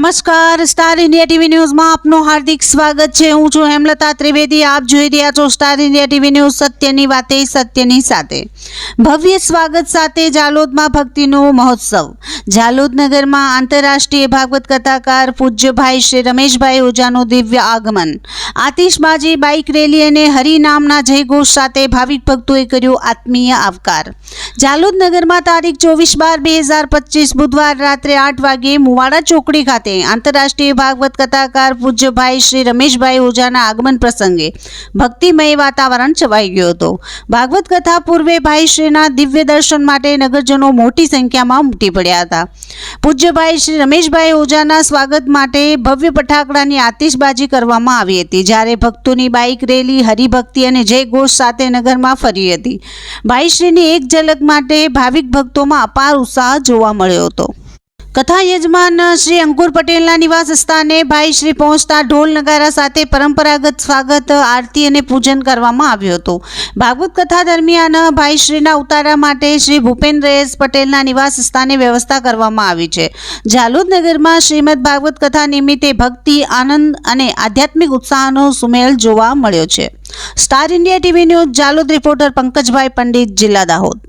નમસ્કાર, star India TV ન્યૂઝમાં આપનું હાર્દિક સ્વાગત છે। હું છું હેમલતા ત્રિવેદી। આપ જોઈ રહ્યા છો સ્ટાર ઇન્ડિયા ટીવી ન્યૂઝ, સત્યની વાતે સત્યની સાથે। ભવ્ય સ્વાગત સાથે જાલોદમાં ભક્તિનો મહોત્સવ। જાલોદ નગરમાં આંતરરાષ્ટ્રીય ભાગવત કથાકાર પૂજ્ય ભાઈ શ્રી રમેશભાઈ ઓઝાનું દિવ્ય આગમન। આતિશબાજી, બાઇક રેલી અને હરિનામના જયઘોષ સાથે ભાવિક ભક્તોએ કર્યો આત્મીય આવકાર। જાલોદ નગરમાં તારીખ 24/12/2025 બુધવાર રાત્રે 8 વાગે મુવાડા ચોકડી ખાતે આંતરરાષ્ટ્રીય ભાગવત કથાકાર પૂજ્ય ભાઈ શ્રી રમેશભાઈ ઓઝાના આગમન પ્રસંગે ભક્તિમય વાતાવરણ છવાઈ ગયો હતો। ભાગવત કથા પૂર્વે ભાઈશ્રીના દિવ્ય દર્શન માટે નગરજનો મોટી સંખ્યામાં ઉમટી પડ્યા હતા। પૂજ્ય ભાઈ શ્રી રમેશભાઈ ઓઝાના સ્વાગત માટે ભવ્ય ફટાકડાની આતિશબાજી કરવામાં આવી હતી, જ્યારે ભક્તોની બાઇક રેલી હરિભક્તિ અને જયઘોષ સાથે નગરમાં ફરી હતી। ભાઈશ્રીની એક ઝલક માટે ભાવિક ભક્તોમાં અપાર ઉત્સાહ જોવા મળ્યો હતો। કથા યજમાન શ્રી અંકુર પટેલના નિવાસ સ્થાને ભાઈ શ્રી પહોંચતા ઢોલ નગારા સાથે પરંપરાગત સ્વાગત, આરતી અને પૂજન કરવામાં આવ્યું હતું। ભાગવત કથા દરમિયાન ભાઈશ્રીના ઉતારા માટે શ્રી ભૂપેન્દ્ર એસ પટેલના નિવાસ સ્થાને વ્યવસ્થા કરવામાં આવી છે। જાલોદ નગરમાં શ્રીમદ ભાગવત કથા નિમિત્તે ભક્તિ, આનંદ અને આધ્યાત્મિક ઉત્સાહનો સુમેળ જોવા મળ્યો છે। Star India TV news Jhalod reporter Pankajbhai Pandit, જિલ્લા દાહોદ।